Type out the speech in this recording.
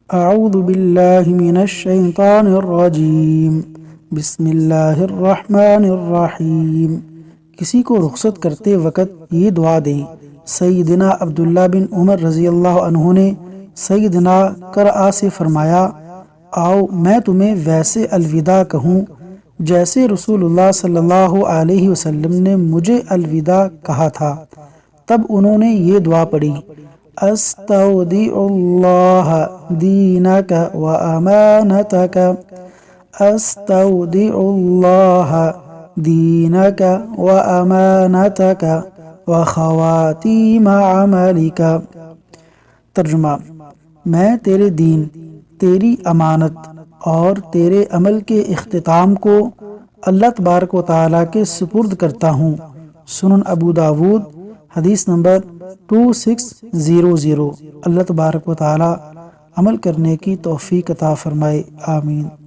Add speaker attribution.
Speaker 1: اعوذ باللہ من الشیطان الرجیم، بسم اللہ الرحمن الرحیم۔ کسی کو رخصت کرتے وقت یہ دعا دیں۔ سیدنا عبداللہ بن عمر رضی اللہ عنہ نے سیدنا قرآ سے فرمایا، آؤ میں تمہیں ویسے الوداع کہوں جیسے رسول اللہ صلی اللہ علیہ وسلم نے مجھے الوداع کہا تھا۔ تب انہوں نے یہ دعا پڑھی، استودع اللہ دینک و امانتک، استودع اللہ دینک و امانتک و خواتیم عملک۔ ترجمہ، میں تیرے دین، تیری امانت اور تیرے عمل کے اختتام کو اللہ تبارک و تعالیٰ کے سپرد کرتا ہوں۔ سنن ابو داود حدیث نمبر 2600۔ اللہ تبارک و تعالیٰ عمل کرنے کی توفیق عطا فرمائے، آمین۔